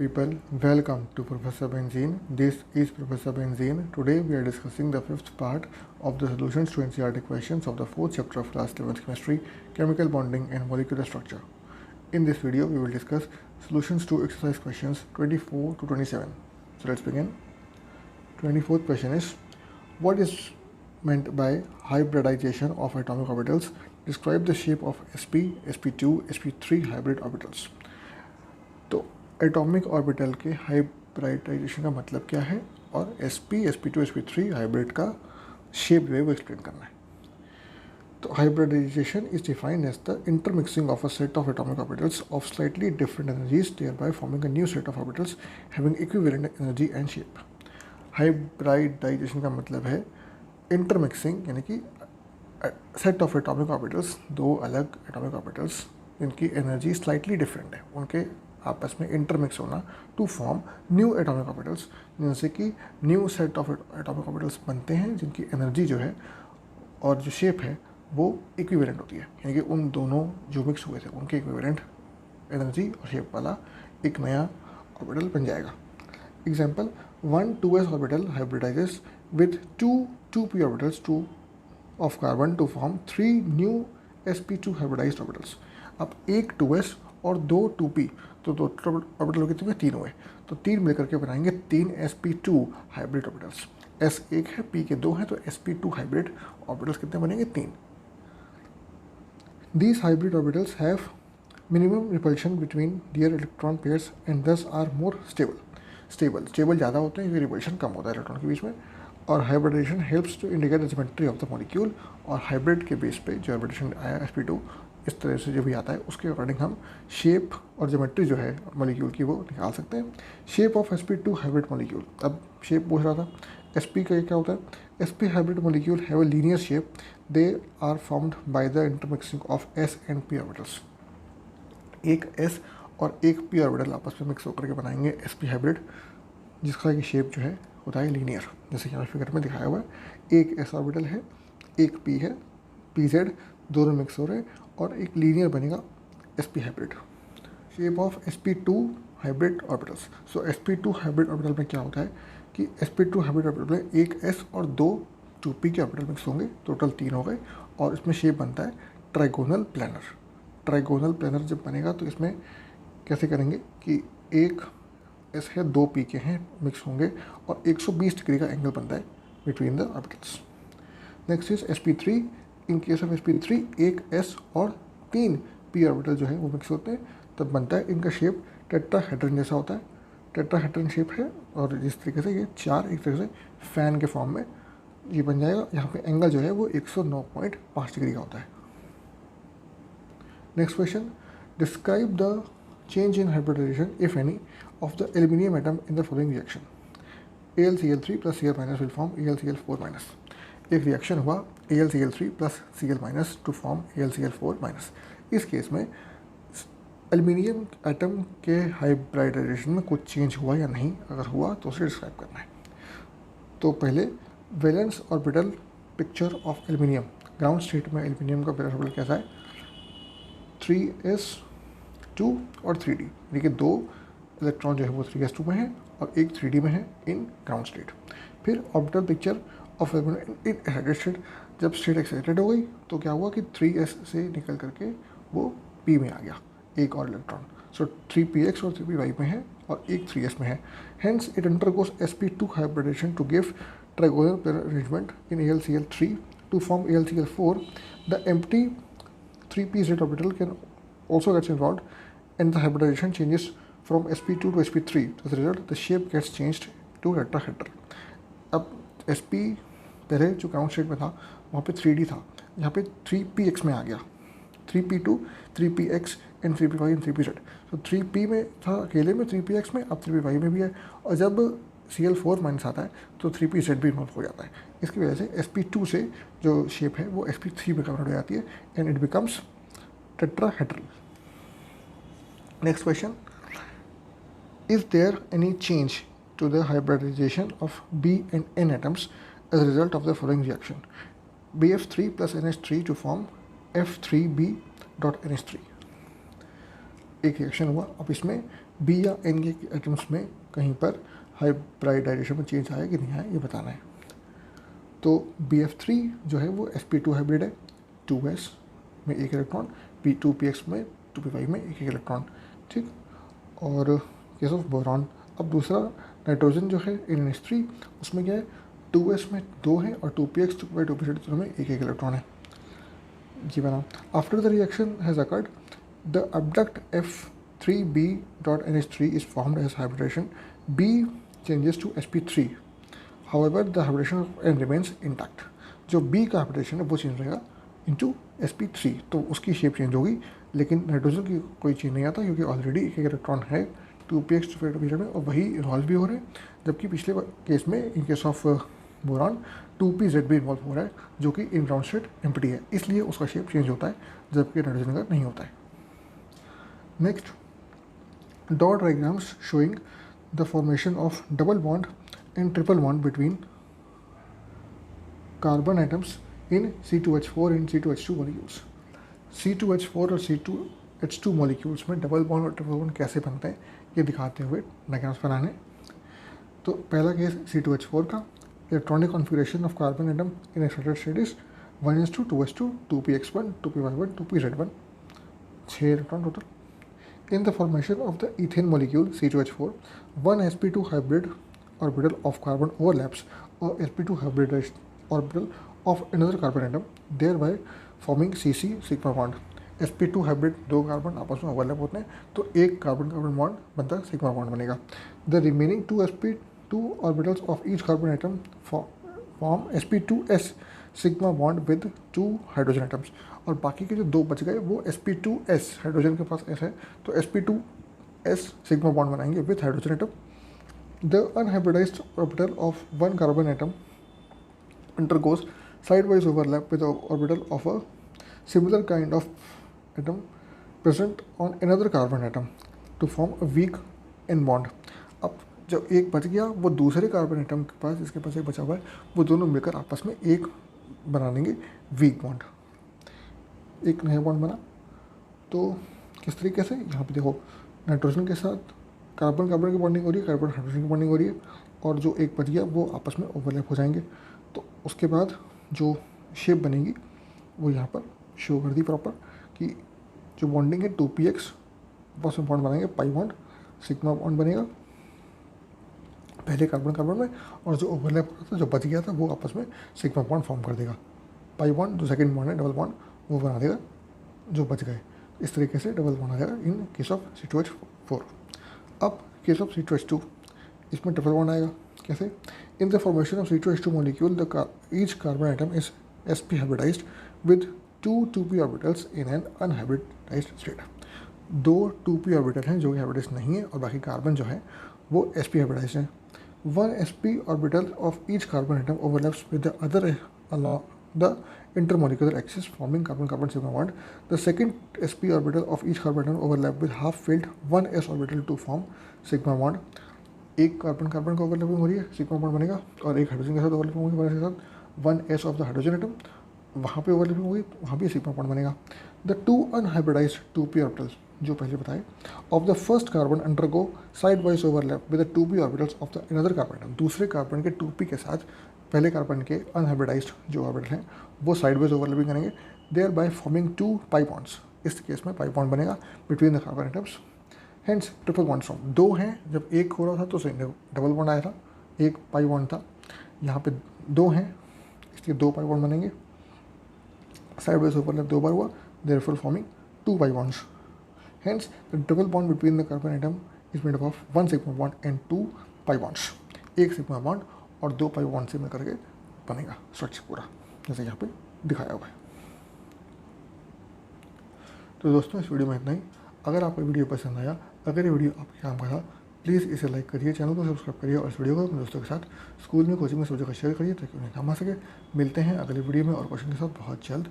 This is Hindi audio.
People, welcome to Professor Benzene. This is Professor Benzene. Today we are discussing the fifth part of the solutions to NCERT questions of the fourth chapter of class 11th chemistry, chemical bonding and molecular structure. In this video, we will discuss solutions to exercise questions 24 to 27. So let's begin. 24th question is, what is meant by hybridization of atomic orbitals? Describe the shape of sp, sp2, sp3 hybrid orbitals. तो एटॉमिक ऑर्बिटल के हाइब्रिडाइजेशन का मतलब क्या है और sp, sp2, sp3 हाइब्रिड का शेप जो है वो एक्सप्लेन करना है. तो hybridization is defined as the intermixing of a set of atomic orbitals of slightly different energies thereby forming a new set of orbitals having equivalent energy and shape. Hybridization का मतलब है इंटरमिक्सिंग, यानी कि सेट ऑफ एटॉमिक ऑर्बिटल्स, दो अलग एटॉमिक ऑर्बिटल्स जिनकी एनर्जी स्लाइटली डिफरेंट है, उनके आपस में इंटरमिक्स होना to form new atomic orbitals, जिनसे कि new set of atomic orbitals बनते हैं जिनकी एनर्जी जो है और जो शेप है वो इक्विवेलेंट होती है, यानी कि उन दोनों जो मिक्स हुए थे उनके इक्विवेलेंट एनर्जी और शेप वाला एक नया ऑर्बिटल बन जाएगा. Example, 1 2s orbital hybridises with 2 p orbitals of carbon to form 3 new sp2 hybridised orbitals. अब एक 2s और दो 2p, तो दो ऑर्बिटल कितने 3 हुए, तो 3 मिलकर के बनाएंगे 3 sp2 हाइब्रिड ऑर्बिटल्स. s 1 है, p के 2 हैं, तो sp2 हाइब्रिड ऑर्बिटल्स कितने बनेंगे 3. These hybrid orbitals have minimum repulsion between their electron pairs and thus are more stable ज़्यादा होते हैं क्योंकि रिपल्शन कम होता है इलेक्ट्रॉन के बीच में. और hybridization helps to indicate the geometry of the molecule. और हाइब्रिड के बेस पे जो हाइब्रिडेशन आया sp2 इस तरह से जो भी आता है उसके अकॉर्डिंग हम शेप और ज्योमेट्री जो है मॉलिक्यूल की वो निकाल सकते हैं. Shape of sp2 hybrid molecule. अब शेप पूछ रहा था, sp का क्या होता है. sp hybrid molecule have a linear shape. They are formed by the intermixing of s and p orbitals. एक s और एक p ऑर्बिटल आपस में मिक्स होकर के बनाएंगे sp हाइब्रिड, जिसका कि शेप जो है होता है लीनियर, जैसे कि फिगर में दिखाया हुआ है. एक s ऑर्बिटल है, एक p है, pz दोनों मिक्स हो रहे हैं और एक लीनियर बनेगा sp hybrid. Shape of sp2 hybrid orbitals. So sp2 hybrid orbital में क्या होता है कि sp2 हाइब्रिड ऑर्बिटल में एक s और दो 2p के ऑर्बिटल मिक्स होंगे, टोटल 3 हो गए, और इसमें शेप बनता है ट्राइगोनल प्लानर. ट्राइगोनल प्लानर जब बनेगा तो इसमें कैसे करेंगे कि एक s है, दो p के हैं, मिक्स होंगे और 120 डिग्री का एंगल बनता है between the orbitals. Next is sp3. In case of sp3 एक s और 3 p ऑर्बिटल जो है वो मिक्स होते हैं, तब बनता है इनका शेप टेट्राहेड्रन जैसा होता है. टेट्राहेड्रन शेप है और जिस तरीके से ये चार एक तरह से फैन के फॉर्म में ये बन जाएगा. यहाँ पे एंगल जो है वो 109.5 डिग्री का होता है. Next question, describe the change in hybridization if any of the aluminium atom in the following reaction. AlCl3 plus Cl minus will form AlCl4 minus. एक रिएक्शन हुआ AlCl3 plus Cl minus to form AlCl4 minus. इस केस में एल्यूमिनियम एटम के हाइब्रिडाइजेशन में कुछ चेंज हुआ या नहीं, अगर हुआ तो उसे डिस्क्राइब करना है. तो पहले valence orbital picture of aluminium. Ground state में एल्यूमिनियम का वैलेंस ऑर्बिटल कैसा है, 3s2 और 3d, यानी कि दो इलेक्ट्रॉन जो है वो 3s2 में है और एक 3d में है इन ग्राउंड स्टेट. फिर orbital picture of aluminium in excited state. जब स्टेट एक्साइटेड हो गई तो क्या हुआ कि 3s से निकल करके वो p में आ गया, एक और इलेक्ट्रॉन. सो 3px और 3py में है और एक 3s में है. Hence it undergoes sp2 hybridization to give trigonal planar arrangement in AlCl3 to form AlCl4. The empty 3pz orbital can also gets involved and the hybridization changes from sp2 to sp3. As a result, the shape gets changed to tetrahedron. अब sp पहले जो ग्राउंड स्टेट में था वहाँ पे 3d था, यहाँ पे 3px में आ गया. 3p2, 3px and 3py and 3pz. तो 3p में था अकेले में, 3px में, अब 3py में भी है. और जब Cl4 माइनस आता है तो 3pz भी इन्वॉल्व हो जाता है. इसकी वजह से sp2 से जो शेप है वो sp3 में कन्वर्ट हो जाती है and it becomes tetrahedral. Next question, is there any change to the hybridization of B and N atoms as a result of the following reaction? BF3 plus NH3 to form F3B dot NH3. एक रिएक्शन हुआ. अब इसमें बी या एन के एटम्स में कहीं पर हाइब्रिडाइजेशन में चेंज आया कि नहीं आया ये बताना है। तो BF3 जो है वो sp2 हाइब्रिड है, 2s में एक इलेक्ट्रॉन, p2px में 2p5 में एक इलेक्ट्रॉन, ठीक। और केस ऑफ बोरॉन, अब दूसरा नाइट्रोजन जो है NH3 उसमें क्या है 2s में 2 है और 2px 2p5 2p6 दोनों में एक इलेक्ट्रॉन है। जी बना। After the reaction has occurred the abduct F3b.NH3 is formed as hybridization B changes to sp3, however the hybridization of N remains intact। जो B का हाइब्रिडेशन है वो चेंज रहेगा इंटू sp3, तो उसकी शेप चेंज होगी, लेकिन नाइट्रोजन की कोई चेंज नहीं आता क्योंकि ऑलरेडी एक इलेक्ट्रॉन है 2px 2p5 2p6 में और वही इन्वॉल्व भी हो रहे हैं, जबकि पिछले केस में in case of boron 2pz भी इन्वॉल्व हो रहा है जो कि इन ग्राउंड स्टेट एम्प्टी है, इसलिए उसका शेप चेंज होता है जबकि नाइट्रोजन का नहीं होता है। Next, dot diagrams showing the formation of double bond and triple bond between carbon atoms in C2H4 and C2H2 molecules. C2H4 और C2H2 मॉलिक्यूल्स में डबल बॉन्ड और ट्रिपल बॉन्ड कैसे बनते हैं ये दिखाते हुए डायग्राम्स बनाने। तो पहला केस C2H4 का, electronic configuration of carbon atom in excited state is 1s2 2s2 2px1 2py1 2pz1, 6 electron total. In the formation of the ethane molecule C2H4 1 sp2 hybrid orbital of carbon overlaps और sp2 hybridised orbital of another carbon atom, thereby forming CC sigma bond. sp2 hybrid दो कार्बन आपस में ओवरलैप होते हैं तो एक कार्बन कार्बन बॉन्ड बनता है, सिग्मा बॉन्ड बनेगा। The remaining 2 sp2 orbitals of each carbon atom form sp2s sigma bond with 2 hydrogen atoms, और बाकी के जो दो बच गए वो sp2s, हाइड्रोजन के पास s है तो sp2s सिग्मा बॉन्ड बनाएंगे with hydrogen atom. The unhybridised orbital of one carbon atom undergoes sidewise overlap with the orbital of a similar kind of atom present on another carbon atom to form a weak N bond। अब जब एक बच गया वो दूसरे कार्बन एटम के पास, इसके पास एक बचा हुआ है, वो दोनों मिलकर आपस में एक बना लेंगे वीक बॉन्ड, एक नया बॉन्ड बना। तो किस तरीके से, यहाँ पे देखो नाइट्रोजन के साथ कार्बन कार्बन की बॉन्डिंग हो रही है, कार्बन हाइड्रोजन की बॉन्डिंग हो रही है, और जो एक बच गया वो आपस में ओवरलैप हो जाएंगे। तो उसके बाद जो शेप बनेगी वो यहाँ पर शो कर दी प्रॉपर कि जो बॉन्डिंग है 2px आपस में बॉन्ड बनाएंगे, पाई बॉन्ड सिग्मा बॉन्ड बनेगा पहले कार्बन कार्बन में, और जो ओवरलैप हो रहा था जो बच गया था वो आपस में सिग्मा बॉन्ड फॉर्म कर देगा। पाई बॉन्ड जो सेकंड बॉन्ड है डबल बॉन्ड वो बना देगा जो बच गए। इस तरीके से डबल बॉन्ड आ जाएगा इन केस ऑफ C2H4। अब केस ऑफ C2H2 इसमें ट्रिपल बॉन्ड आएगा। कैसे? In the formation of C2H2 molecule each carbon atom is sp hybridized with 2 2p orbitals in an unhybridized state. दो 2p ऑर्बिटल हैं जो कि हाइब्रिडाइज्ड नहीं है और बाकी कार्बन जो है वो sp हाइब्रिडाइज्ड है। One sp orbital of each carbon atom overlaps with the other along the intermolecular axis forming carbon-carbon sigma bond. The second sp orbital of each carbon atom overlap with half-filled 1s orbital to form sigma bond. एक कार्बन कार्बन का ओवरलैपिंग हो रही है, सिग्मा बॉन्ड बनेगा, और एक हाइड्रोजन के साथ ओवरलैपिंग होगी, के साथ 1s of the hydrogen atom, वहाँ पे ओवरलैपिंग होगी, वहाँ भी सिग्मा बॉन्ड बनेगा। The two unhybridised 2p orbitals जो पहले बताए of the first carbon undergo side wise overlap with the 2p orbitals of the another carbon atom. दूसरे कार्बन के 2p के साथ पहले कार्बन के अनहाइब्रिडाइज्ड जो ऑर्बिटल हैं वो साइड वाइज ओवरलैपिंग करेंगे, thereby forming 2 pi bonds. इस केस में पाई बॉन्ड बनेगा between the carbon atoms, hence triple bond form. दो हैं, जब एक हो रहा था तो डबल बॉन्ड आया था, एक पाई बॉन्ड था, यहाँ पे दो हैं इसलिए 2 पाई बॉन्ड बनेंगे, साइड वाइज ओवरलैप 2 बार हुआ, therefore forming 2 pi bonds. Hence the triple bond between the carbon atom is made up of 1 sigma bond and 2 pi bonds. एक सिग्मा बॉन्ड और 2 पाई बॉन्ड से मिल करके बनेगा स्ट्रक्चर पूरा, जैसे यहाँ पे दिखाया हुआ है। तो दोस्तों इस वीडियो में इतना ही। अगर आपको वीडियो पसंद आया, अगर ये वीडियो आपके काम का था, प्लीज़ इसे लाइक करिए, चैनल को सब्सक्राइब करिए और इस वीडियो को अपने दोस्तों के साथ स्कूल में, कोचिंग में सब जगह शेयर करिए ताकि उन्हें काम आ सके। मिलते हैं अगले वीडियो में और क्वेश्चन के साथ बहुत जल्द।